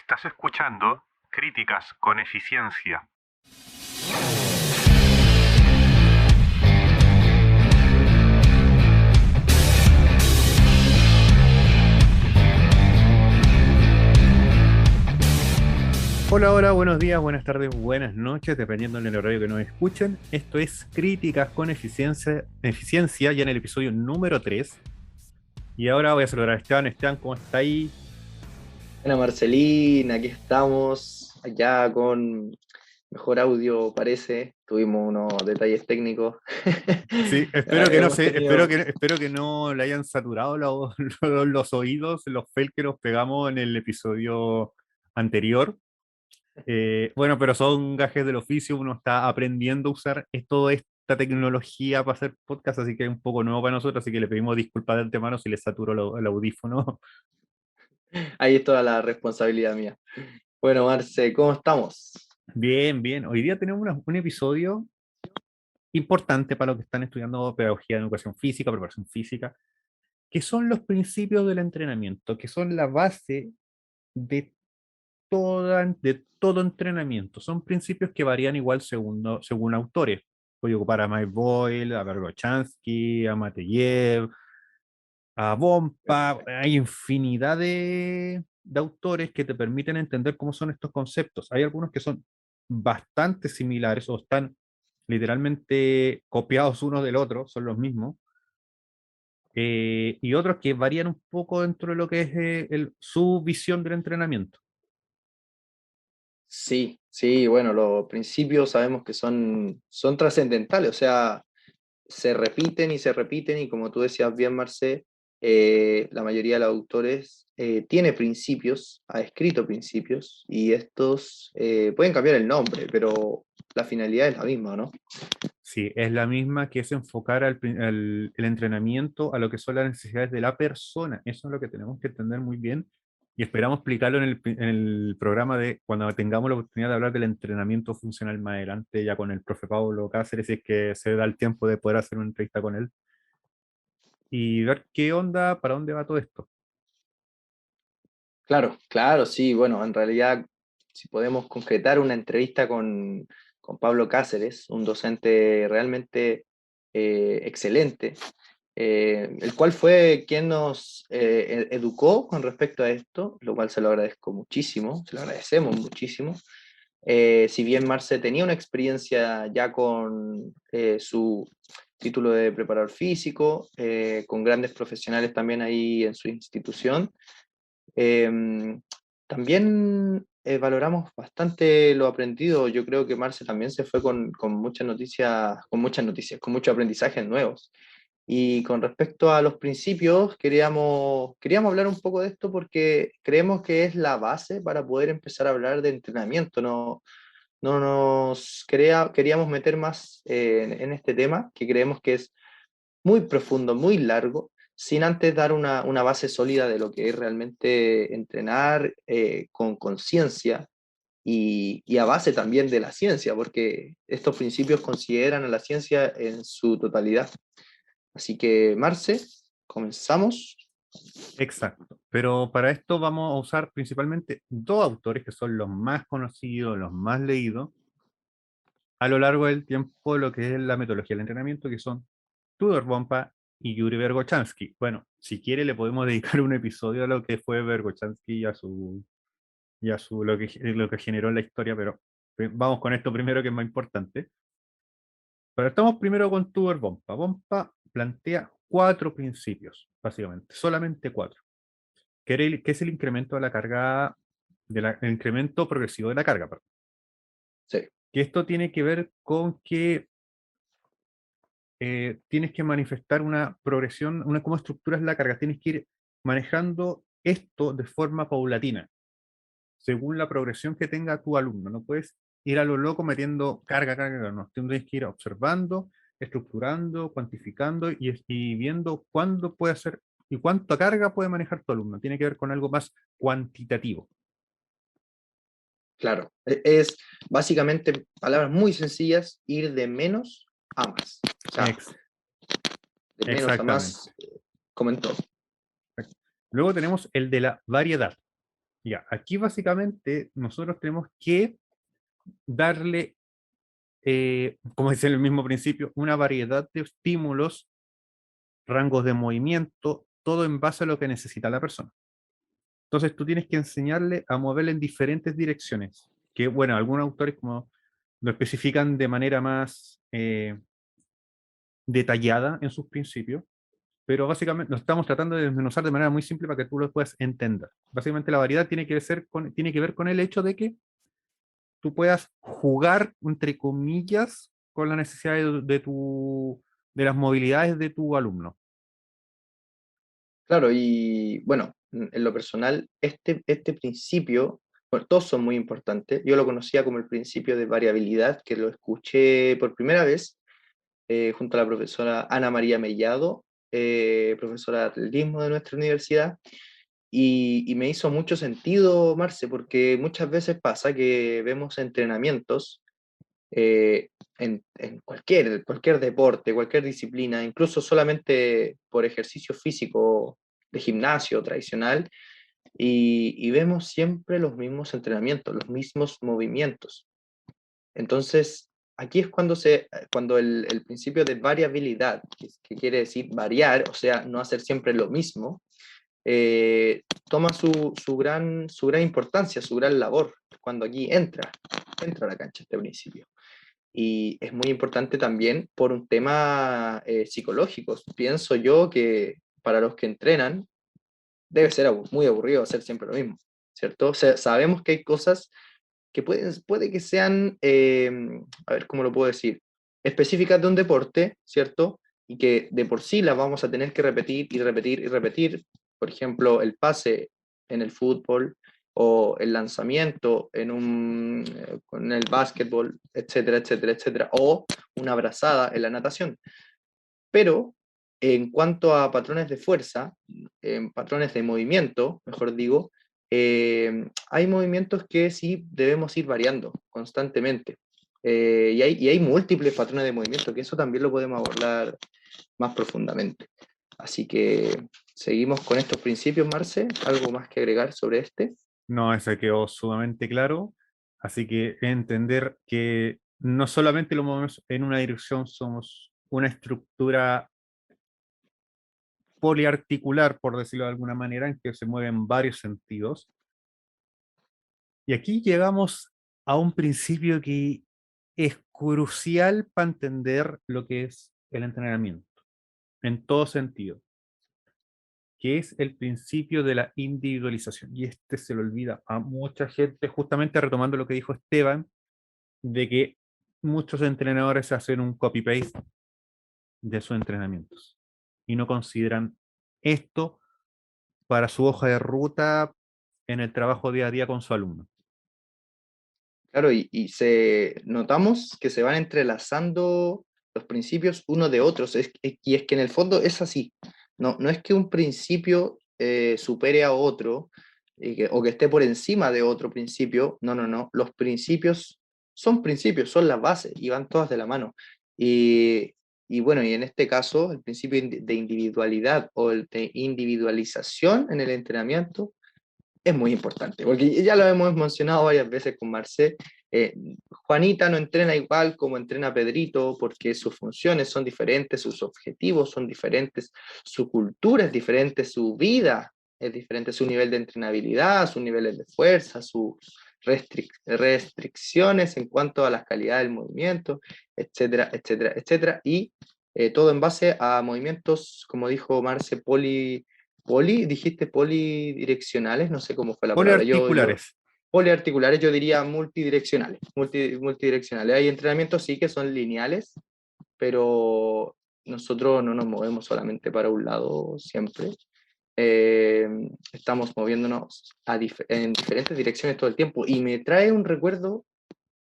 Estás escuchando Críticas con Eficiencia. Hola, hola, buenos días, buenas tardes, buenas noches, dependiendo del horario que nos escuchen. Esto es Críticas con Eficiencia, ya en el episodio número 3. Y ahora voy a saludar a Esteban. Esteban, ¿cómo está ahí? Buena Marcelina, aquí estamos, allá con mejor audio parece, tuvimos unos detalles técnicos. Sí, espero que no Hemos se, tenido, espero que no le hayan saturado los oídos, los fails que nos pegamos en el episodio anterior. Bueno, pero son gajes del oficio, uno está aprendiendo a usar toda esta tecnología para hacer podcast, así que es un poco nuevo para nosotros, así que le pedimos disculpas de antemano si les saturo el audífono. ahí es toda la responsabilidad mía. Bueno, Marce, ¿cómo estamos? Bien, bien. Hoy día tenemos un episodio importante para los que están estudiando pedagogía en educación física, preparación física, que son los principios del entrenamiento, que son la base de de todo entrenamiento. Son principios que varían igual según autores. Voy a ocupar a Mike Boyle, a Vergochansky, a Mateyev, a Bompa. Hay infinidad de autores que te permiten entender cómo son estos conceptos. Hay algunos que son bastante similares o están literalmente copiados uno del otro, son los mismos. Y otros que varían un poco dentro de lo que es su visión del entrenamiento. Sí, sí, bueno, los principios sabemos que son trascendentales, o sea, se repiten y como tú decías bien, Marce, la mayoría de los autores tiene principios, ha escrito principios y estos pueden cambiar el nombre, pero la finalidad es la misma, ¿no? Sí, es la misma, que es enfocar el entrenamiento a lo que son las necesidades de la persona. Eso es lo que tenemos que entender muy bien y esperamos explicarlo en el programa de cuando tengamos la oportunidad de hablar del entrenamiento funcional más adelante, ya con el profe Pablo Cáceres, si es que se da el tiempo de poder hacer una entrevista con él y ver qué onda, para dónde va todo esto. Claro, claro, sí, bueno, en realidad, si podemos concretar una entrevista con Pablo Cáceres, un docente realmente excelente, el cual fue quien nos educó con respecto a esto, lo cual se lo agradezco muchísimo, se lo agradecemos muchísimo. Si bien Marce tenía una experiencia ya con su título de preparador físico, con grandes profesionales también ahí en su institución, eh, también valoramos bastante lo aprendido. Yo creo que Marce también se fue con muchas noticias, con muchos aprendizajes nuevos. Y con respecto a los principios, queríamos hablar un poco de esto porque creemos que es la base para poder empezar a hablar de entrenamiento. No queríamos meter más en este tema, que creemos que es muy profundo, muy largo, sin antes dar una base sólida de lo que es realmente entrenar con conciencia y a base también de la ciencia, porque estos principios consideran a la ciencia en su totalidad. Así que, Marce, comenzamos. Exacto. Pero para esto vamos a usar principalmente dos autores que son los más conocidos, los más leídos a lo largo del tiempo, lo que es la metodología del entrenamiento, que son Tudor Bompa y Yuri Vergochansky. Bueno, si quiere le podemos dedicar un episodio a lo que fue Vergochansky y a su lo que generó en la historia, pero vamos con esto primero, que es más importante. Pero estamos primero con Tudor Bompa. Bompa plantea cuatro principios, básicamente, solamente cuatro, que es el incremento de la carga, el incremento progresivo de la carga, perdón. Sí, Que esto tiene que ver con que tienes que manifestar una progresión, cómo estructuras la carga, tienes que ir manejando esto de forma paulatina, según la progresión que tenga tu alumno. No puedes ir a lo loco metiendo carga, carga, carga, no. Tienes que ir observando, estructurando, cuantificando y viendo cuándo puede hacer y cuánta carga puede manejar tu alumno. Tiene que ver con algo más cuantitativo. claro. Es básicamente, palabras muy sencillas, ir de menos a más. O sea, Ex- de menos a más, exactamente. como en todo. Luego tenemos el de la variedad. Ya, aquí básicamente nosotros tenemos que darle, como dice el mismo principio, una variedad de estímulos, rangos de movimiento, todo en base a lo que necesita la persona. Entonces tú tienes que enseñarle a moverle en diferentes direcciones, que bueno, algunos autores como lo especifican de manera más detallada en sus principios, pero básicamente lo estamos tratando de desmenuzar de manera muy simple para que tú lo puedas entender. Básicamente la variedad tiene que ver con el hecho de que tú puedas jugar, entre comillas, con la necesidad de las movilidades de tu alumno. Claro, y bueno, en lo personal, este principio, bueno, todos son muy importantes. Yo lo conocía como el principio de variabilidad, que lo escuché por primera vez junto a la profesora Ana María Mellado, profesora de atletismo de nuestra universidad, y me hizo mucho sentido, Marce, porque muchas veces pasa que vemos entrenamientos en cualquier deporte, cualquier disciplina, incluso solamente por ejercicio físico de gimnasio tradicional, y vemos siempre los mismos entrenamientos, los mismos movimientos. Entonces, aquí es cuando el principio de variabilidad, que quiere decir variar, o sea, no hacer siempre lo mismo, toma su gran importancia, su gran labor, cuando aquí entra a la cancha este principio. Y es muy importante también por un tema psicológico. Pienso yo que para los que entrenan debe ser muy aburrido hacer siempre lo mismo, ¿cierto? O sea, sabemos que hay cosas que puede que sean, a ver, ¿cómo lo puedo decir? Específicas de un deporte, ¿cierto? Y que de por sí las vamos a tener que repetir y repetir y repetir. Por ejemplo, el pase en el fútbol o el lanzamiento en el básquetbol, etcétera, etcétera, etcétera. O una brazada en la natación. Pero en cuanto a patrones de fuerza, en patrones de movimiento, mejor digo, hay movimientos que sí debemos ir variando constantemente. Y hay múltiples patrones de movimiento, que eso también lo podemos abordar más profundamente. Así que seguimos con estos principios, Marce. ¿Algo más que agregar sobre este? No, eso quedó sumamente claro. Así que entender que no solamente lo movemos en una dirección, somos una estructura poliarticular, por decirlo de alguna manera, en que se mueven varios sentidos. Y aquí llegamos a un principio que es crucial para entender lo que es el entrenamiento, en todo sentido, que es el principio de la individualización. Y este se lo olvida a mucha gente, justamente retomando lo que dijo Esteban, de que muchos entrenadores hacen un copy-paste de sus entrenamientos y no consideran esto para su hoja de ruta en el trabajo día a día con su alumno. Claro, notamos que se van entrelazando los principios uno de otros, y es que en el fondo es así. No es que un principio supere a otro o que esté por encima de otro principio, no, no, no. Los principios, son la base y van todas de la mano. Y, y bueno, y en este caso, el principio de individualidad o el de individualización en el entrenamiento es muy importante, porque ya lo hemos mencionado varias veces con Marcel. eh, Juanita no entrena igual como entrena Pedrito, porque sus funciones son diferentes, sus objetivos son diferentes, su cultura es diferente, su vida es diferente, su nivel de entrenabilidad, sus niveles de fuerza, sus restricciones en cuanto a las calidades del movimiento, etcétera, etcétera, etcétera, y todo en base a movimientos, como dijo Marce, dijiste polidireccionales, no sé cómo fue la palabra. Poliarticulares. Poliarticulares, yo diría multidireccionales. Multidireccionales. Hay entrenamientos sí que son lineales, pero nosotros no nos movemos solamente para un lado siempre. Eh, Estamos moviéndonos en diferentes direcciones todo el tiempo. Y me trae un recuerdo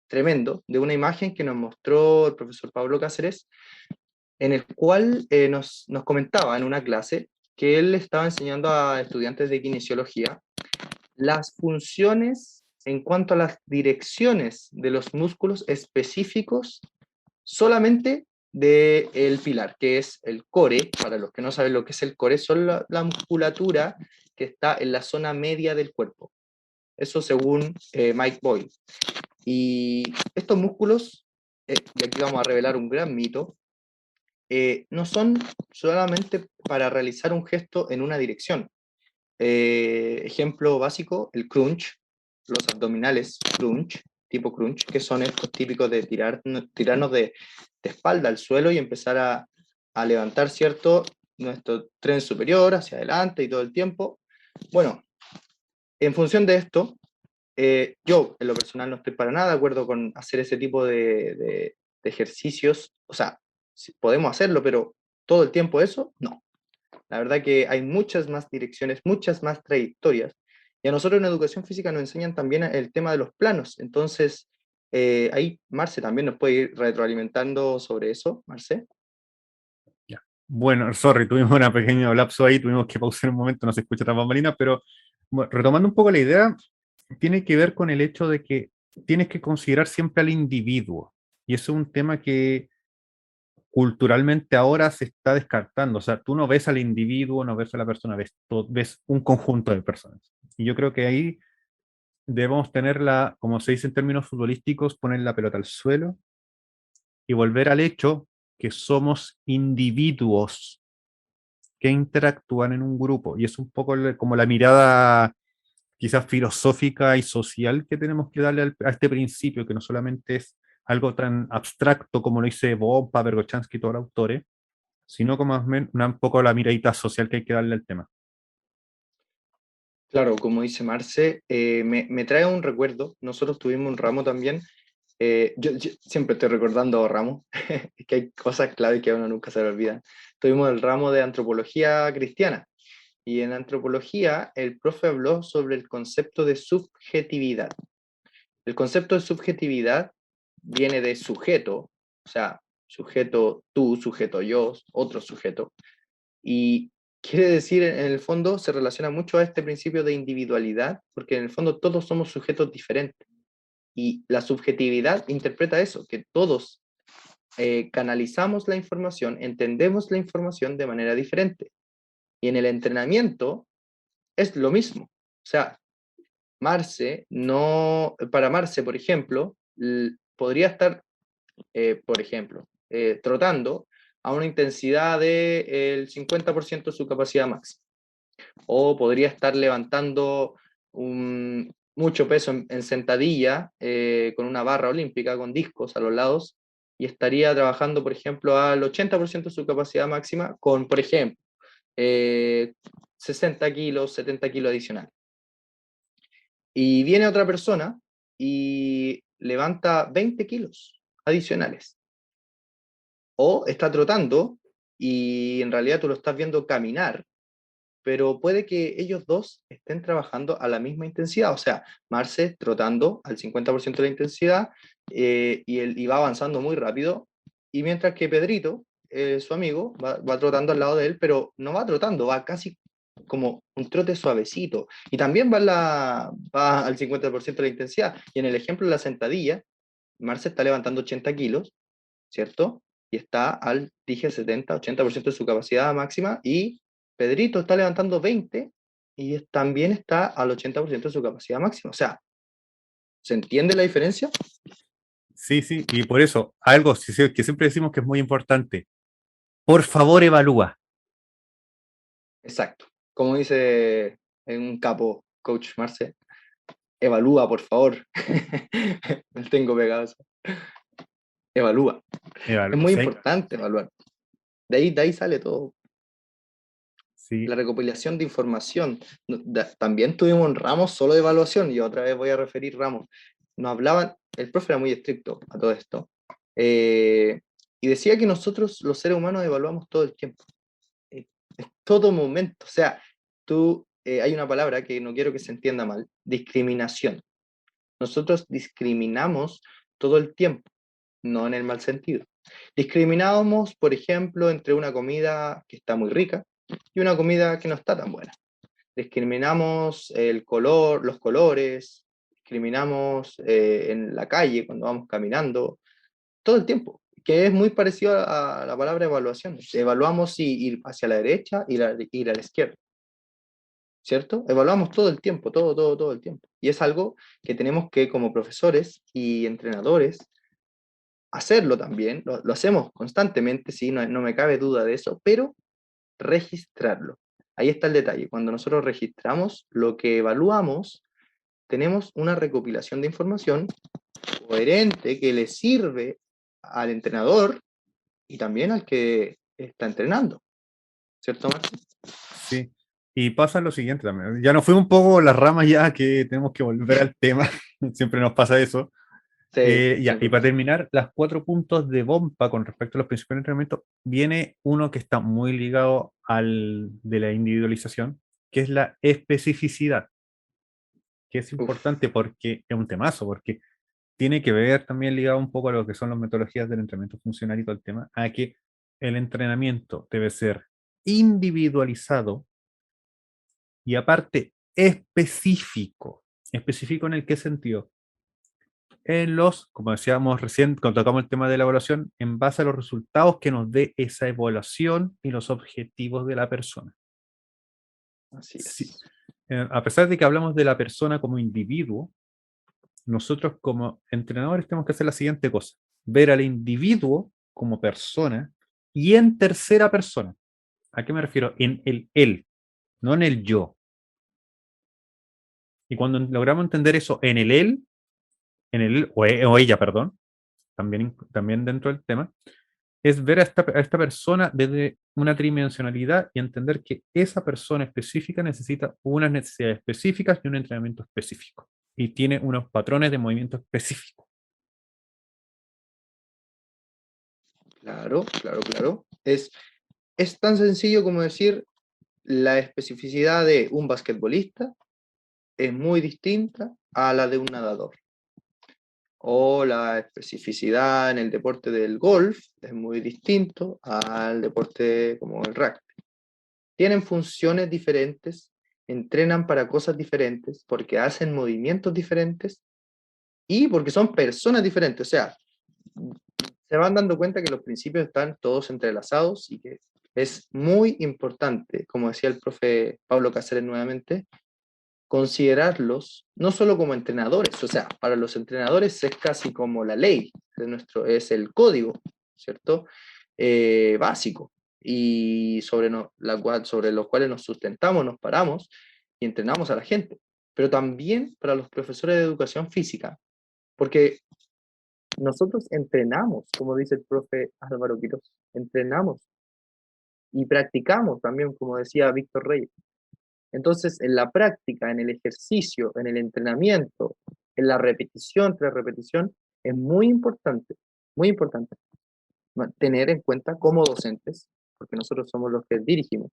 tremendo de una imagen que nos mostró el profesor Pablo Cáceres, en el cual nos comentaba en una clase que él estaba enseñando a estudiantes de kinesiología las funciones en cuanto a las direcciones de los músculos específicos solamente del pilar, que es el core. Para los que no saben lo que es el core, son la musculatura que está en la zona media del cuerpo. Eso según Mike Boyle. Y estos músculos, y aquí vamos a revelar un gran mito, no son solamente para realizar un gesto en una dirección. Ejemplo básico, el crunch, los abdominales crunch, tipo crunch, que son estos típicos de tirarnos de espalda al suelo y empezar a levantar, ¿cierto? Nuestro tren superior hacia adelante y todo el tiempo. Bueno, en función de esto, yo en lo personal no estoy para nada de acuerdo con hacer ese tipo de ejercicios. O sea, podemos hacerlo, pero todo el tiempo eso, no. La verdad que hay muchas más direcciones, muchas más trayectorias. Y a nosotros en educación física nos enseñan también el tema de los planos. Entonces, ahí Marce también nos puede ir retroalimentando sobre eso, Marce. Ya. Bueno, sorry, tuvimos una pequeña lapso ahí, tuvimos que pausar un momento, no se escucha tan bambalina, pero bueno, retomando un poco la idea, tiene que ver con el hecho de que tienes que considerar siempre al individuo. Y eso es un tema que culturalmente ahora se está descartando. O sea, tú no ves al individuo, no ves a la persona, ves un conjunto de personas. Y yo creo que ahí debemos tenerla, como se dice en términos futbolísticos, poner la pelota al suelo y volver al hecho que somos individuos que interactúan en un grupo. Y es un poco como la mirada quizás filosófica y social que tenemos que darle a este principio, que no solamente es algo tan abstracto como lo dice Bompa, Bergochansky y todos los autores, sino como un poco la miradita social que hay que darle al tema. Claro, como dice Marce, me trae un recuerdo. Nosotros tuvimos un ramo también. Yo siempre estoy recordando a ramos, es que hay cosas clave que a uno nunca se le olvidan. Tuvimos el ramo de antropología cristiana. Y en antropología, el profe habló sobre el concepto de subjetividad. El concepto de subjetividad viene de sujeto, o sea, sujeto tú, sujeto yo, otro sujeto. Y quiere decir, en el fondo, se relaciona mucho a este principio de individualidad, porque en el fondo todos somos sujetos diferentes. Y la subjetividad interpreta eso, que todos canalizamos la información, entendemos la información de manera diferente. Y en el entrenamiento es lo mismo. O sea, Marce, no, para Marce, por ejemplo, podría estar, por ejemplo, trotando a una intensidad del 50% de su capacidad máxima. O podría estar levantando mucho peso en sentadilla con una barra olímpica, con discos a los lados, y estaría trabajando, por ejemplo, al 80% de su capacidad máxima con, por ejemplo, 60 kilos, 70 kilos adicionales. Y viene otra persona y levanta 20 kilos adicionales. O está trotando y en realidad tú lo estás viendo caminar, pero puede que ellos dos estén trabajando a la misma intensidad. O sea, Marce trotando al 50% de la intensidad y va avanzando muy rápido. Y mientras que Pedrito, su amigo, va trotando al lado de él, pero no va trotando, va casi como un trote suavecito. Y también va al 50% de la intensidad. Y en el ejemplo de la sentadilla, Marce está levantando 80 kilos, ¿cierto? Y está al, dije, 70-80% de su capacidad máxima. Y Pedrito está levantando 20 y también está al 80% de su capacidad máxima. O sea, ¿se entiende la diferencia? Sí, sí, y por eso, algo que siempre decimos que es muy importante, por favor evalúa. Exacto. Como dice en un capo, Coach Marce, evalúa, por favor. Me tengo pegado eso. Evalúa. Es Evalúa, muy sí, importante evaluar. De ahí sale todo. La sí, recopilación de información. También tuvimos un ramo solo de evaluación, y otra vez voy a referir ramos. Nos hablaban, el profe era muy estricto a todo esto, y decía que nosotros los seres humanos evaluamos todo el tiempo, en todo momento. O sea, hay una palabra que no quiero que se entienda mal, discriminación. Nosotros discriminamos todo el tiempo, no en el mal sentido. Discriminamos, por ejemplo, entre una comida que está muy rica y una comida que no está tan buena. Discriminamos el color, los colores, discriminamos en la calle cuando vamos caminando, todo el tiempo, que es muy parecido a la palabra evaluación. Evaluamos si ir hacia la derecha y ir a la izquierda. ¿cierto? Evaluamos todo el tiempo, todo el tiempo. Y es algo que tenemos que, como profesores y entrenadores, hacerlo también. Lo hacemos constantemente, sí, no me cabe duda de eso, pero registrarlo. Ahí está el detalle. Cuando nosotros registramos lo que evaluamos, tenemos una recopilación de información coherente que le sirve al entrenador y también al que está entrenando. ¿Cierto, Martín? Sí. Y pasa lo siguiente también. Ya nos fue un poco las ramas ya que tenemos que volver al tema. Siempre nos pasa eso. Sí, Ya, y siempre para pasa. terminar, las 4 puntos de Bompa con respecto a los principios de entrenamiento, viene uno que está muy ligado al de la individualización, que es la especificidad, que es Uf, importante porque es un temazo, porque tiene que ver también ligado un poco a lo que son las metodologías del entrenamiento funcional y todo el tema, a que el entrenamiento debe ser individualizado y aparte específico. ¿Específico en el qué sentido? En los, como decíamos recién, cuando tocamos el tema de la evaluación, en base a los resultados que nos dé esa evaluación y los objetivos de la persona. así Sí. es. A pesar de que hablamos de la persona como individuo, nosotros como entrenadores tenemos que hacer la siguiente cosa: ver al individuo como persona y en tercera persona. ¿A qué me refiero? En el él, no en el yo. Y cuando logramos entender eso en el él o ella, perdón, también dentro del tema, es ver a esta persona desde una tridimensionalidad y entender que esa persona específica necesita unas necesidades específicas y un entrenamiento específico. Y tiene unos patrones de movimiento específicos. Claro, claro, claro. Es tan sencillo como decir la especificidad de un basquetbolista es muy distinta a la de un nadador. O la especificidad en el deporte del golf es muy distinto al deporte como el rugby. Tienen funciones diferentes, entrenan para cosas diferentes, porque hacen movimientos diferentes y porque son personas diferentes. O sea, se van dando cuenta que los principios están todos entrelazados y que es muy importante, como decía el profe Pablo Cáceres nuevamente, considerarlos no solo como entrenadores, o sea, para los entrenadores es casi como la ley, es el código, ¿cierto? Básico, y sobre los cuales nos sustentamos, nos paramos y entrenamos a la gente, pero también para los profesores de educación física, porque nosotros entrenamos, como dice el profe Álvaro Quiroz, entrenamos y practicamos también, como decía Víctor Reyes. Entonces, en la práctica, en el ejercicio, en el entrenamiento, en la repetición tras repetición, es muy importante tener en cuenta como docentes, porque nosotros somos los que dirigimos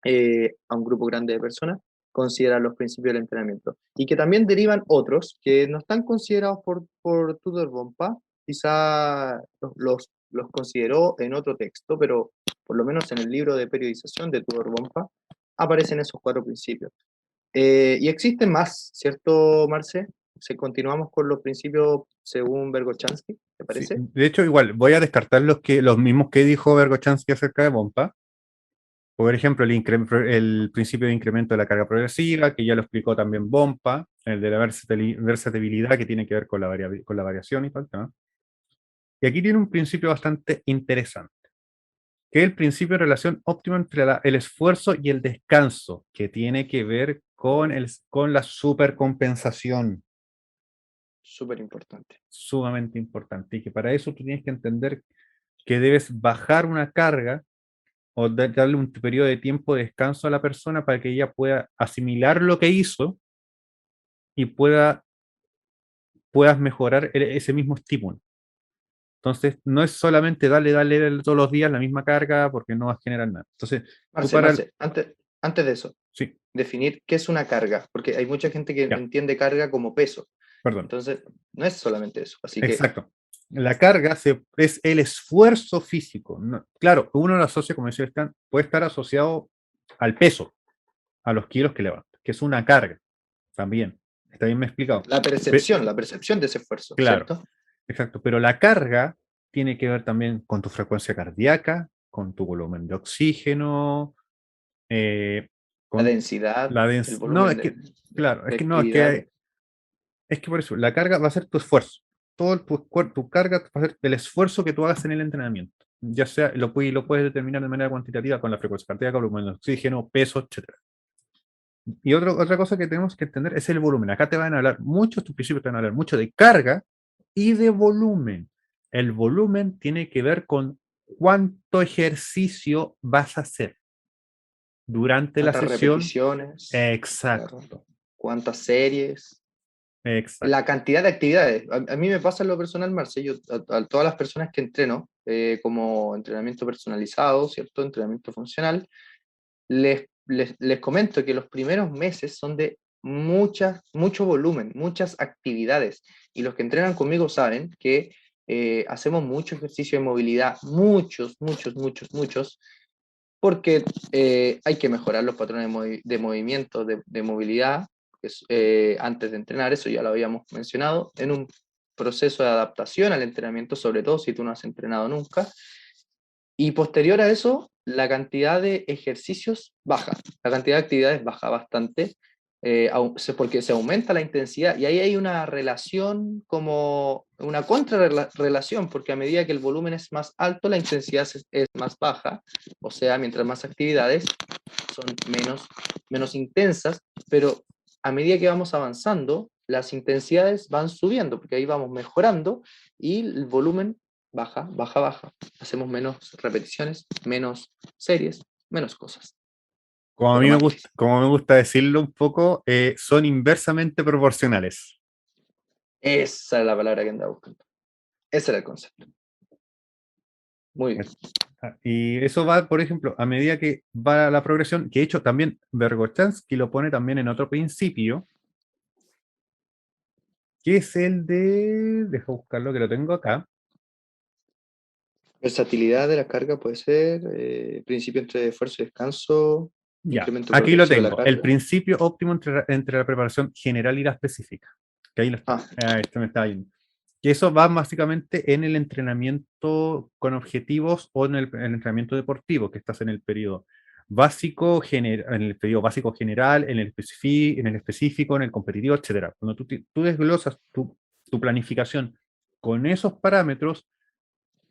a un grupo grande de personas, considerar los principios del entrenamiento. Y que también derivan otros que no están considerados por Tudor Bompa, quizá los consideró en otro texto, pero por lo menos en el libro de periodización de Tudor Bompa aparecen esos 4 principios. Y existen más, ¿cierto, Marce? Si continuamos con los principios según Bergochansky, ¿te Sí. parece? De hecho, igual, voy a descartar los mismos que dijo Vergochansky acerca de Bompa. Por ejemplo, el principio de incremento de la carga progresiva, que ya lo explicó también Bompa, el de la versatilidad que tiene que ver con con la variación y tal, ¿no? Y aquí tiene un principio bastante interesante, que es el principio de relación óptima entre el esfuerzo y el descanso, que tiene que ver con la supercompensación, Súper importante. sumamente importante, y que para eso tú tienes que entender que debes bajar una carga o darle un periodo de tiempo de descanso a la persona para que ella pueda asimilar lo que hizo y puedas mejorar ese mismo estímulo. Entonces, no es solamente darle todos los días la misma carga porque no vas a generar nada. Entonces, tú Marce, para el... Marce, antes de eso, Sí, definir qué es una carga, porque hay mucha gente que ya, entiende carga como peso. perdón. Entonces, no es solamente eso. Así que, Exacto. La carga es el esfuerzo físico. Claro, uno lo asocia, como decía Stan, puede estar asociado al peso, a los kilos que levanta, que es una carga también. Está bien me he explicado. la percepción de ese esfuerzo, Claro, ¿cierto? exacto. Pero la carga tiene que ver también con tu frecuencia cardíaca, con tu volumen de oxígeno, La con densidad, el no, volumen es de, que, claro, es de que no, actividad. es que por eso, la carga va a ser tu esfuerzo. Todo tu carga va a ser el esfuerzo que tú hagas en el entrenamiento. Ya sea, lo puedes determinar de manera cuantitativa con la frecuencia cardíaca, volumen de oxígeno, peso, etcétera. Y otra cosa que tenemos que entender es el volumen. Acá te van a hablar mucho, tus principios te van a hablar mucho de carga y de volumen. El volumen tiene que ver con cuánto ejercicio vas a hacer durante la ¿Cuántas sesión. repeticiones? Claro. Exacto, ¿Cuántas series? La exacto. cantidad de actividades. A mí me pasa en lo personal, Marce, yo a todas las personas que entreno, como entrenamiento personalizado, ¿cierto? Entrenamiento funcional, les comento que los primeros meses son de mucho volumen, muchas actividades. Y los que entrenan conmigo saben que hacemos mucho ejercicio de movilidad, muchos, porque hay que mejorar los patrones de movimiento, de movilidad, antes de entrenar, eso ya lo habíamos mencionado, en un proceso de adaptación al entrenamiento, sobre todo si tú no has entrenado nunca, y posterior a eso, la cantidad de ejercicios baja, la cantidad de actividades baja bastante, porque se aumenta la intensidad y ahí hay una relación como una contrarrelación, porque a medida que el volumen es más alto, la intensidad es más baja, o sea, mientras más actividades son menos intensas, pero a medida que vamos avanzando, las intensidades van subiendo, porque ahí vamos mejorando y el volumen baja. Hacemos menos repeticiones, menos series, menos cosas, pero más difícil. Como me gusta decirlo un poco, son inversamente proporcionales. Esa es la palabra que andaba buscando. Ese era el concepto. Muy bien. Y eso va, por ejemplo, a medida que va la progresión, que de hecho también Vergochansky lo pone también en otro principio, que es el de, deja buscarlo que lo tengo acá, Versatilidad de la carga puede ser principio entre esfuerzo y descanso, ya, incremento aquí lo progresivo de la tengo, el carga. principio óptimo entre la preparación general y la específica, que ahí lo está, Ah, este me está yendo. Que eso va básicamente en el entrenamiento con objetivos o en el entrenamiento deportivo, que estás en el periodo básico, en el periodo básico general, en el específico, en el competitivo, etcétera. Cuando tú desglosas tu planificación con esos parámetros,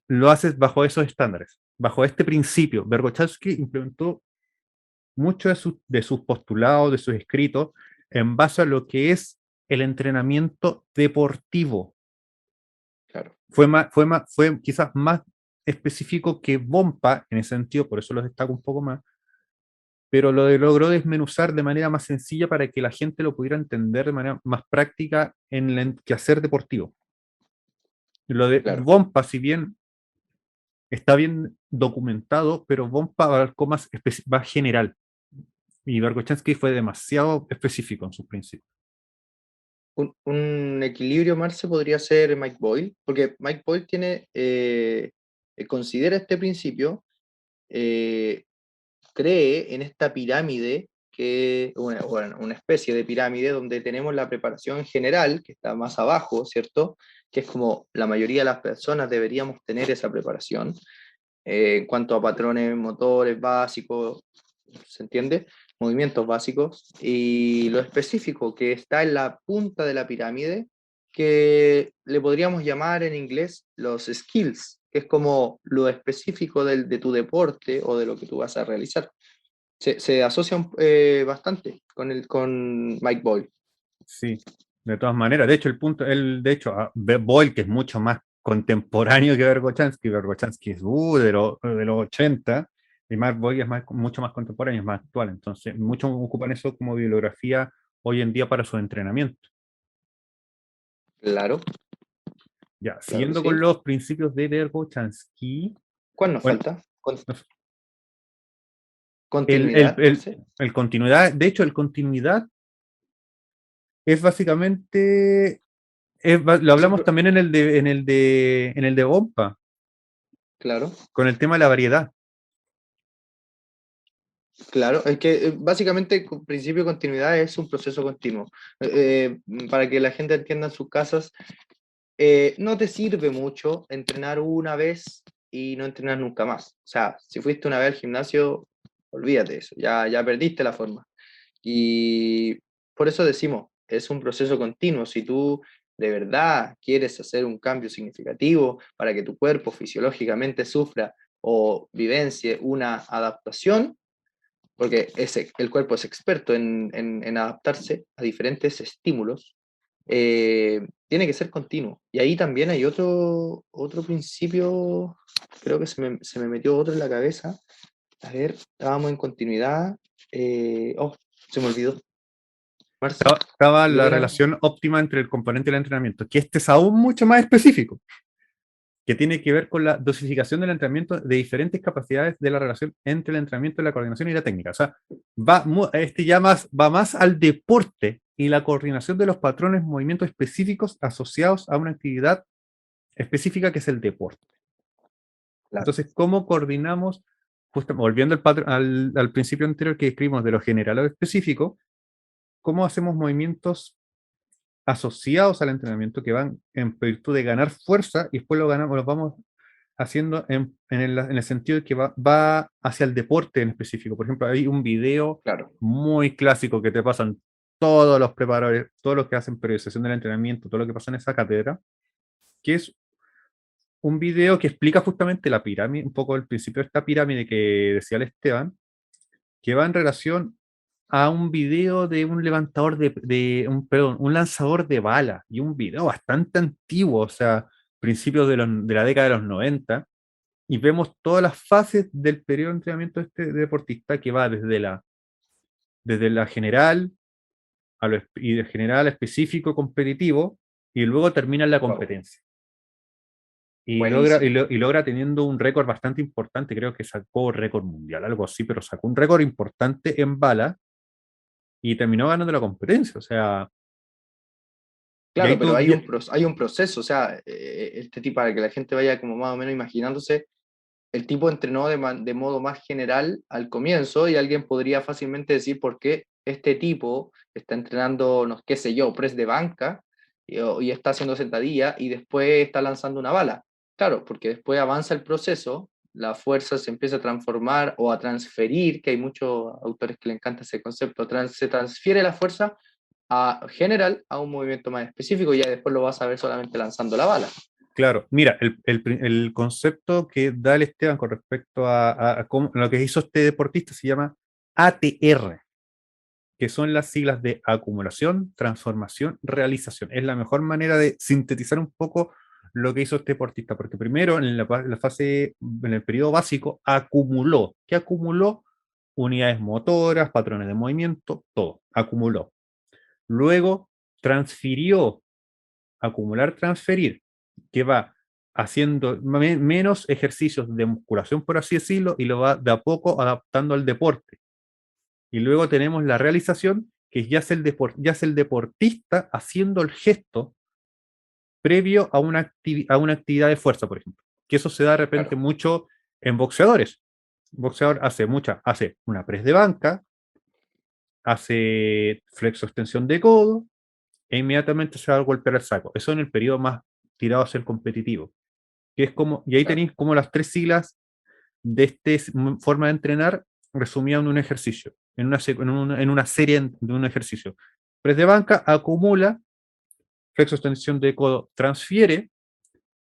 lo haces bajo esos estándares, bajo este principio. Vergochowski implementó muchos de sus postulados, de sus escritos, en base a lo que es el entrenamiento deportivo. claro, Fue quizás más específico que Bompa en ese sentido, por eso lo destaco un poco más, pero logró desmenuzar de manera más sencilla para que la gente lo pudiera entender de manera más práctica en el quehacer deportivo. Lo de claro. Bompa, si bien está bien documentado, pero Bompa abarcó más general, y Vergochansky fue demasiado específico en sus principios. Un equilibrio, Marce, podría ser Mike Boyle, porque Mike Boyle considera este principio, eh, cree en esta pirámide, una especie de pirámide donde tenemos la preparación general, que está más abajo, ¿cierto? Que es como la mayoría de las personas deberíamos tener esa preparación, en cuanto a patrones motores básicos, ¿se entiende? Movimientos básicos, y lo específico que está en la punta de la pirámide, que le podríamos llamar en inglés los skills, que es como lo específico de tu deporte o de lo que tú vas a realizar. Se asocia bastante con Mike Boyle. Sí, de todas maneras. De hecho, de hecho, Boyle, que es mucho más contemporáneo que Vergochansky es de los 80, y Mark Boyle es mucho más contemporáneo, es más actual. Entonces, muchos ocupan eso como bibliografía hoy en día para su entrenamiento. Claro, Ya, claro que siguiendo con sí. los principios de Vergochansky, ¿Cuál nos bueno, falta? nos- Continuidad, Marce. el continuidad, de hecho, el continuidad es básicamente, lo Es un hablamos también en el de Bompa, claro. con el tema de la variedad. Claro, es que básicamente el principio de continuidad es un proceso continuo. Para que la gente entienda en sus casas, no te sirve mucho entrenar una vez y no entrenar nunca más. O sea, si fuiste una vez al gimnasio, olvídate de eso, ya perdiste la forma. Y por eso decimos, es un proceso continuo. Si tú de verdad quieres hacer un cambio significativo para que tu cuerpo fisiológicamente sufra o vivencie una adaptación, porque el cuerpo es experto en adaptarse a diferentes estímulos, tiene que ser continuo. Y ahí también hay otro principio, creo que se me metió otro en la cabeza. A ver, estábamos en continuidad. Oh, se me olvidó. Marce, Estaba lo la era- relación óptima entre el componente y el entrenamiento, que este es aún mucho más específico, que tiene que ver con la dosificación del entrenamiento de diferentes capacidades de la relación entre el entrenamiento, la coordinación y la técnica. O sea, va más al deporte y la coordinación de los patrones, movimientos específicos asociados a una actividad específica que es el deporte. Claro, Entonces, ¿cómo coordinamos? Justo, volviendo al principio anterior que escribimos de lo general a lo específico, ¿cómo hacemos movimientos asociados al entrenamiento que van en virtud de ganar fuerza y después los vamos haciendo en el sentido de que va hacia el deporte en específico? Por ejemplo, hay un video claro, muy clásico que te pasan todos los preparadores, todos los que hacen periodización del entrenamiento, todo lo que pasa en esa cátedra, que es un video que explica justamente la pirámide, un poco el principio de esta pirámide que decía el Esteban, que va en relación a un video de un levantador perdón, un lanzador de bala, y un video bastante antiguo, o sea, principios de la década de los 90, y vemos todas las fases del periodo de entrenamiento de este deportista que va desde la general y de general específico competitivo, y luego termina en la wow, competencia. buenísimo. Y logra teniendo un récord bastante importante, creo que sacó récord mundial, algo así, pero sacó un récord importante en bala y terminó ganando la competencia. O sea, y Claro, ahí pero tú, hay un proceso, o sea, este tipo, para que la gente vaya como más o menos imaginándose, el tipo entrenó de modo más general al comienzo y alguien podría fácilmente decir por qué este tipo está entrenando, no, qué sé yo, press de banca y está haciendo sentadilla y después está lanzando una bala. Claro, porque después avanza el proceso, la fuerza se empieza a transformar o a transferir, que hay muchos autores que le encanta ese concepto, se transfiere la fuerza a general a un movimiento más específico y ya después lo vas a ver solamente lanzando la bala. claro, mira, el concepto que da el Esteban con respecto a lo que hizo este deportista se llama ATR, que son las siglas de acumulación, transformación, realización. Es la mejor manera de sintetizar un poco lo que hizo este deportista, porque primero en la fase, en el periodo básico, acumuló. ¿Qué acumuló? Unidades motoras, patrones de movimiento, todo, acumuló. Luego transfirió, acumular, transferir, que va haciendo menos ejercicios de musculación, por así decirlo, y lo va de a poco adaptando al deporte. Y luego tenemos la realización, que ya es el deportista haciendo el gesto previo a una actividad de fuerza, por ejemplo. Que eso se da de repente Claro, mucho en boxeadores. Un boxeador hace una press de banca, hace flexo extensión de codo, e inmediatamente se va a golpear el saco. Eso en el periodo más tirado a ser competitivo. Y ahí claro, tenéis como las tres siglas de esta forma de entrenar resumida en un ejercicio, en una serie de un ejercicio. Press de banca acumula, flexo extensión de codo transfiere,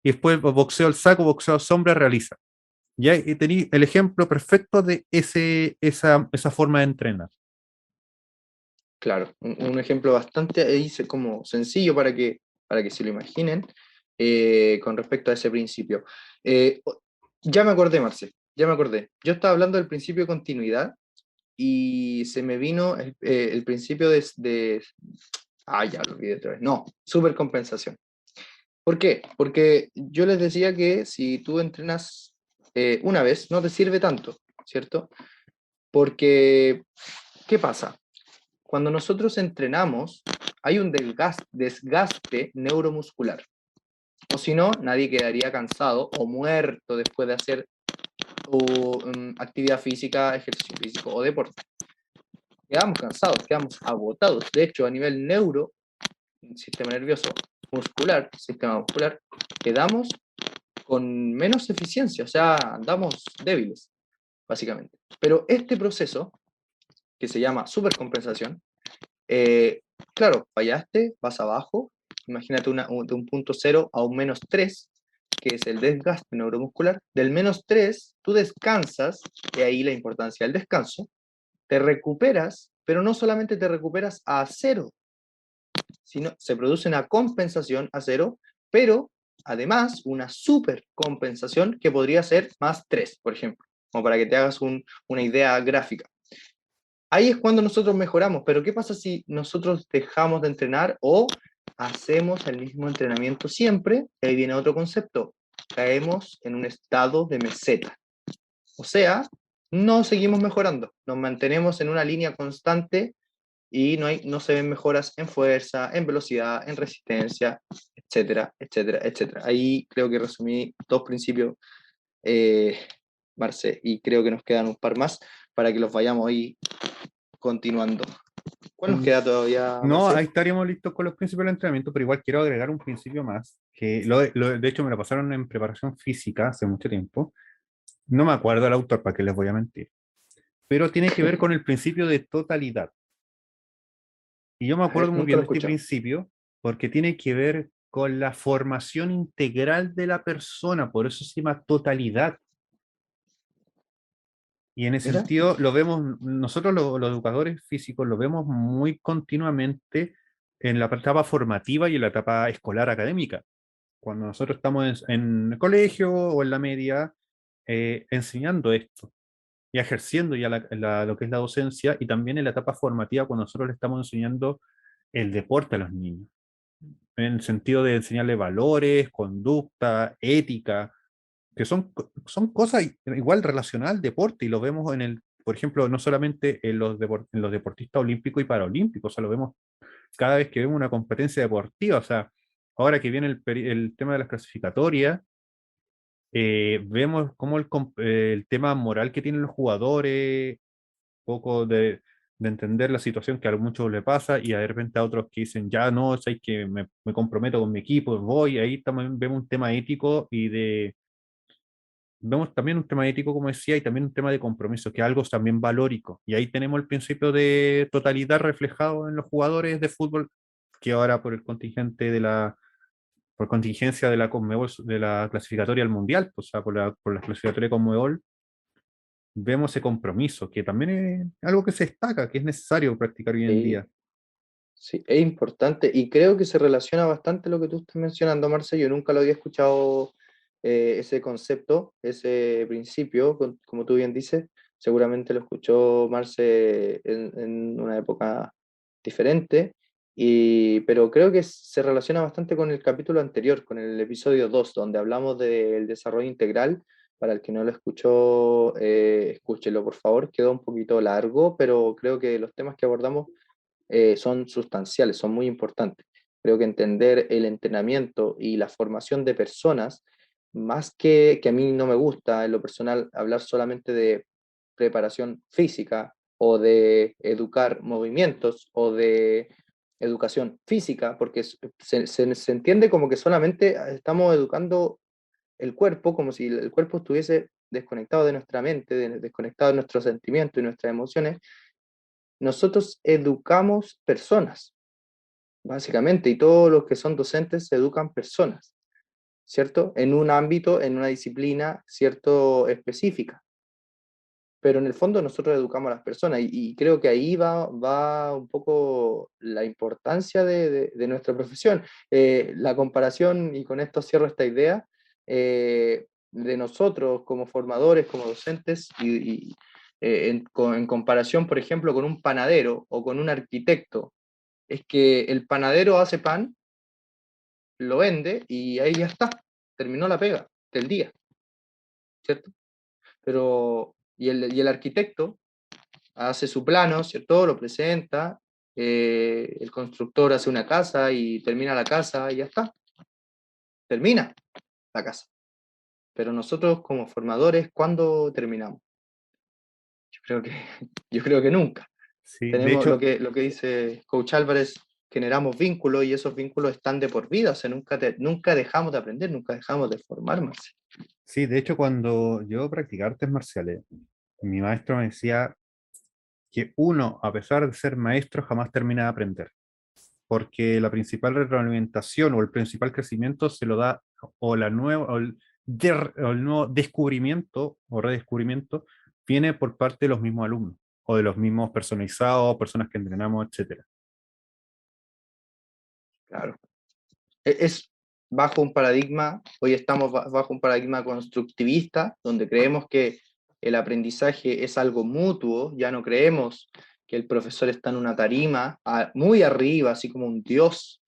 y después boxeo al saco, boxeo a sombra realiza. Y ahí tenéis el ejemplo perfecto de esa forma de entrenar. claro. Un ejemplo bastante ahí como sencillo para que se lo imaginen con respecto a ese principio. Eh, ya me acordé, Marce, ya me acordé. Yo estaba hablando del principio de continuidad y se me vino el principio Ah, ya lo olvidé otra vez. No, supercompensación. ¿Por qué? Porque yo les decía que si tú entrenas una vez, no te sirve tanto, ¿cierto? Porque, ¿qué pasa? Cuando nosotros entrenamos, hay un desgaste neuromuscular. O si no, nadie quedaría cansado o muerto después de hacer actividad física, ejercicio físico o deporte. Quedamos cansados, quedamos agotados. De hecho, a nivel sistema nervioso muscular, sistema muscular, quedamos con menos eficiencia, o sea, andamos débiles. básicamente. Pero este proceso, que se llama supercompensación, claro, fallaste, vas abajo, imagínate de un punto cero a un menos 3, que es el desgaste neuromuscular. Del menos 3 tú descansas, y ahí la importancia del descanso, te recuperas, pero no solamente te recuperas a cero, sino se produce una compensación a cero, pero además una supercompensación que podría ser más 3, por ejemplo, como para que te hagas una idea gráfica. Ahí es cuando nosotros mejoramos, pero ¿qué pasa si nosotros dejamos de entrenar o hacemos el mismo entrenamiento siempre? Ahí viene otro concepto, caemos en un estado de meseta. O sea, no seguimos mejorando, nos mantenemos en una línea constante y no se ven mejoras en fuerza, en velocidad, en resistencia, etcétera, etcétera, etcétera. Ahí creo que resumí dos principios, eh, Marce, y creo que nos quedan un par más para que los vayamos ahí continuando. ¿Cuál nos Mm, queda todavía, No, Marce? ahí estaríamos listos con los principios del entrenamiento, pero igual quiero agregar un principio más, que de hecho me lo pasaron en preparación física hace mucho tiempo. No me acuerdo el autor, para qué les voy a mentir, pero tiene que ver con el principio de totalidad. Y yo me A ver, acuerdo muy nunca bien lo he de este escuchado. principio porque tiene que ver con la formación integral de la persona, por eso se llama totalidad. Y en ese Mira, sentido lo vemos, nosotros los educadores físicos lo vemos muy continuamente en la etapa formativa y en la etapa escolar académica. Cuando nosotros estamos en el colegio o en la media enseñando esto y ejerciendo ya lo que es la docencia, y también en la etapa formativa cuando nosotros le estamos enseñando el deporte a los niños, en el sentido de enseñarle valores, conducta, ética, que son cosas igual relacionadas al deporte, y lo vemos por ejemplo, no solamente en los deportistas olímpicos y paralímpicos, o sea, lo vemos cada vez que vemos una competencia deportiva, o sea, ahora que viene el tema de las clasificatorias, vemos cómo el tema moral que tienen los jugadores, poco de entender la situación que a muchos le pasa, y de repente a otros que dicen, ya no, sé que me comprometo con mi equipo, voy, ahí también vemos un tema ético vemos también un tema ético, como decía, y también un tema de compromiso, que es algo también valórico. Y ahí tenemos el principio de totalidad reflejado en los jugadores de fútbol, que ahora por contingencia de la Conmebol, de la clasificatoria al Mundial, pues, o sea, por la clasificatoria de Conmebol, vemos ese compromiso, que también es algo que se destaca, que es necesario practicar hoy en sí, día. sí, es importante y creo que se relaciona bastante lo que tú estás mencionando, Marce. Yo nunca lo había escuchado, ese concepto, ese principio, como tú bien dices. Seguramente lo escuchó Marce en una época diferente, pero creo que se relaciona bastante con el capítulo anterior, con el episodio 2 donde hablamos del desarrollo integral. Para el que no lo escuchó, escúchelo por favor, quedó un poquito largo, pero creo que los temas que abordamos son sustanciales, son muy importantes. Creo que entender el entrenamiento y la formación de personas, más que a mí no me gusta en lo personal hablar solamente de preparación física o de educar movimientos o de educación física, porque se entiende como que solamente estamos educando el cuerpo, como si el cuerpo estuviese desconectado de nuestra mente, desconectado de nuestros sentimientos y nuestras emociones. Nosotros educamos personas, básicamente, y todos los que son docentes educan personas, ¿cierto? En un ámbito, en una disciplina, ¿cierto? Específica. Pero en el fondo nosotros educamos a las personas y creo que ahí va un poco la importancia de nuestra profesión. La comparación, y con esto cierro esta idea, de nosotros como formadores, como docentes, en comparación, por ejemplo, con un panadero o con un arquitecto, es que el panadero hace pan, lo vende y ahí ya está, terminó la pega del día, ¿cierto? Pero, y el arquitecto hace su plano, ¿cierto? Lo presenta, el constructor hace una casa y termina la casa y ya está, termina la casa. Pero nosotros como formadores, ¿cuándo terminamos? Yo creo que, yo creo que nunca. Sí, de Tenemos hecho, lo que dice Coach Álvarez, generamos vínculos y esos vínculos están de por vida, o sea, nunca dejamos de aprender, nunca dejamos de formarnos. sí, de hecho, cuando yo practicaba artes marciales, Mi maestro me decía que uno, a pesar de ser maestro, jamás termina de aprender, porque la principal retroalimentación o el principal crecimiento se lo da o la nueva o el nuevo descubrimiento o redescubrimiento viene por parte de los mismos alumnos o de los mismos personalizados, personas que entrenamos, etcétera. Claro. Es bajo un paradigma, hoy estamos bajo un paradigma constructivista, donde creemos que el aprendizaje es algo mutuo, ya no creemos que el profesor está en una tarima muy arriba, así como un dios,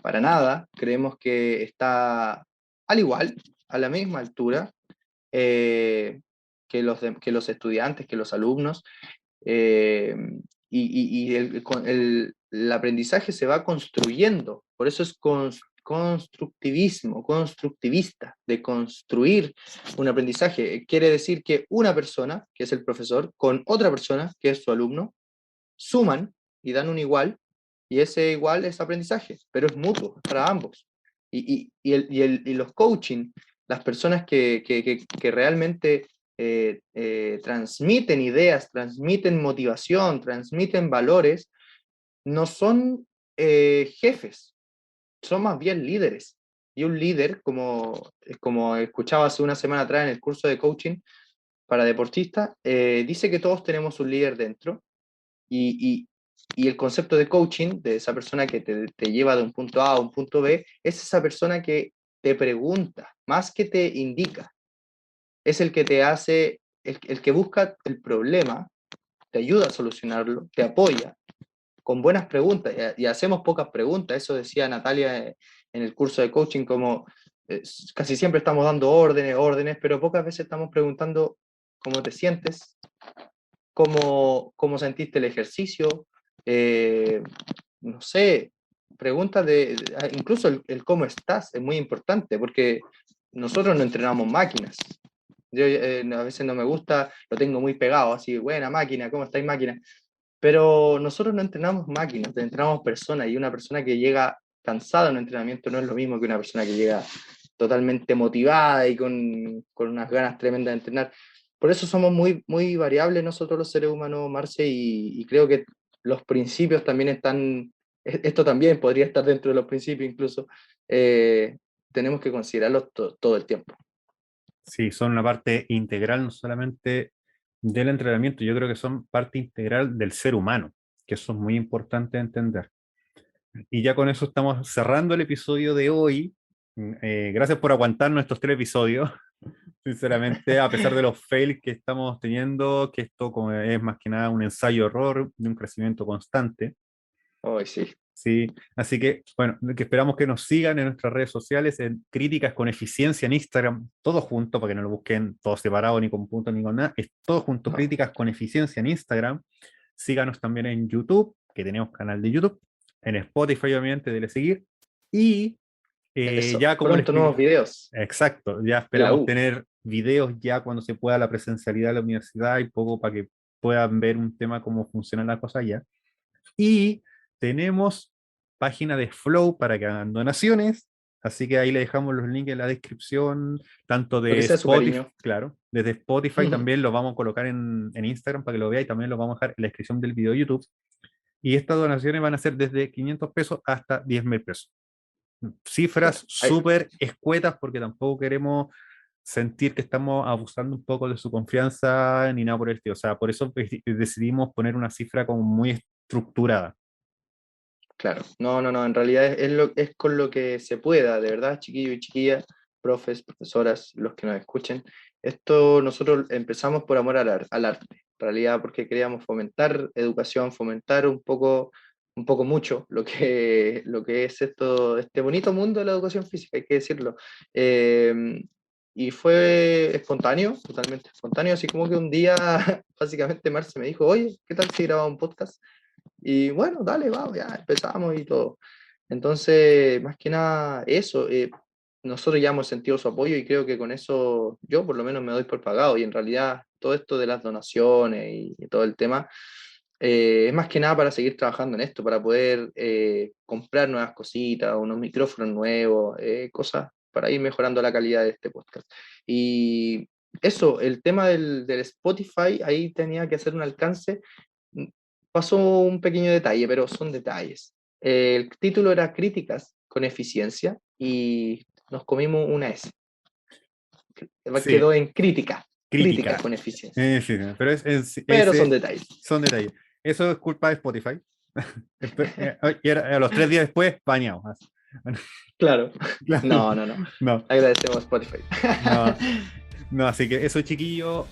para nada, creemos que está al igual, a la misma altura eh, que los estudiantes, que los alumnos, eh, el aprendizaje se va construyendo, por eso es constructivismo, constructivista, de construir un aprendizaje. Quiere decir que una persona, que es el profesor, con otra persona, que es su alumno, suman y dan un igual, y ese igual es aprendizaje, pero es mutuo, es para ambos. Y los coaching, las personas que realmente transmiten ideas, transmiten motivación, transmiten valores, no son jefes, son más bien líderes. Y un líder, como escuchaba hace una semana atrás en el curso de coaching para deportistas, dice que todos tenemos un líder dentro y, y el concepto de coaching, de esa persona que te lleva de un punto A a un punto B, es esa persona que te pregunta, más que te indica. Es el que te hace, el que busca el problema, te ayuda a solucionarlo, te apoya con buenas preguntas. Y hacemos pocas preguntas. Eso decía Natalia en el curso de coaching, como casi siempre estamos dando órdenes, órdenes, pero pocas veces estamos preguntando cómo te sientes, cómo sentiste el ejercicio, no sé, preguntas incluso el cómo estás es muy importante, porque nosotros no entrenamos máquinas. Yo a veces no me gusta, lo tengo muy pegado, así, buena máquina, ¿cómo estáis máquina? Pero nosotros no entrenamos máquinas, entrenamos personas, y una persona que llega cansada en un entrenamiento no es lo mismo que una persona que llega totalmente motivada y con unas ganas tremendas de entrenar. Por eso somos muy, muy variables nosotros los seres humanos, Marce, y creo que los principios también están, esto también podría estar dentro de los principios incluso, eh, tenemos que considerarlos todo el tiempo. Sí, son una parte integral no solamente del entrenamiento, yo creo que son parte integral del ser humano, que eso es muy importante entender. Y ya con eso estamos cerrando el episodio de hoy. Gracias por aguantarnos estos 3 episodios. Sinceramente, a pesar de los fails que estamos teniendo, que esto como es más que nada un ensayo-error de un crecimiento constante. Hoy sí. Sí, así que, bueno, que esperamos que nos sigan en nuestras redes sociales, en Críticas con Eficiencia en Instagram, todo junto, para que no lo busquen todo separado, ni con punto, ni con nada, es todo junto, No, Críticas con Eficiencia en Instagram. Síganos también en YouTube, que tenemos canal de YouTube, en Spotify, obviamente, dele seguir. Y eso. ya como les Pronto nuevos expliqué, videos exacto, ya en la esperamos U. tener videos ya cuando se pueda la presencialidad de la universidad y poco para que puedan ver un tema cómo funcionan las cosas ya. Y tenemos página de Flow para que hagan donaciones, así que ahí le dejamos los links en la descripción, tanto Lo que de sea su Spotify, cariño. claro, desde Spotify también lo vamos a colocar en Instagram para que lo vea y también lo vamos a dejar en la descripción del video de YouTube. Y estas donaciones van a ser desde 500 pesos hasta 10.000 pesos. Claro. Cifras súper escuetas porque tampoco queremos sentir que estamos abusando un poco de su confianza ni nada por el estilo. O sea, por eso decidimos poner una cifra como muy estructurada. Claro, no, no, no, en realidad es con lo que se pueda, de verdad, chiquillos y chiquillas, profes, profesoras, los que nos escuchen. Esto nosotros empezamos por amor al arte, en realidad porque queríamos fomentar educación, fomentar un poco mucho lo que es esto, este bonito mundo de la educación física, hay que decirlo. Eh, y fue espontáneo, totalmente espontáneo, así como que un día, básicamente, Marce me dijo, oye, ¿qué tal si grababa un podcast? Y bueno, dale, vamos, ya empezamos y todo. Entonces, más que nada, eso, nosotros ya hemos sentido su apoyo y creo que con eso yo por lo menos me doy por pagado. Y en realidad todo esto de las donaciones y todo el tema es más que nada para seguir trabajando en esto, para poder comprar nuevas cositas, unos micrófonos nuevos, cosas para ir mejorando la calidad de este podcast. Y eso, el tema del Spotify, ahí tenía que hacer un alcance. Pasó un pequeño detalle, pero son detalles. El título era Críticas con eficiencia y nos comimos una S. Sí, Quedó en crítica crítica. con eficiencia. Sí, pero Pero son detalles. son detalles. Eso es culpa de Spotify. Y a los 3 días después, bañado. Claro. Claro. No, no, no. No, Agradecemos a Spotify. no, no, así que eso, chiquillos.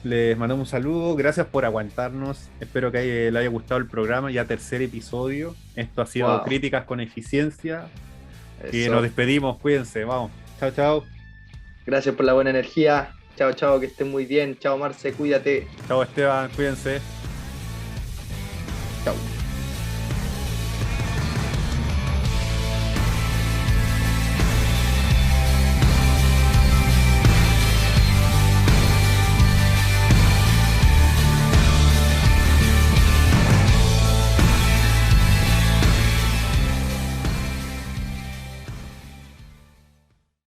Les mandamos un saludo. Gracias por aguantarnos. Espero que les haya gustado el programa. Ya tercer episodio. Esto ha sido Wow. Críticas con Eficiencia. Y nos Eso. despedimos. Cuídense. Vamos. Chao, chao. Gracias por la buena energía. Chao, chao, que estén muy bien. Chao, Marce, cuídate. Chao, Esteban. Cuídense. Chao.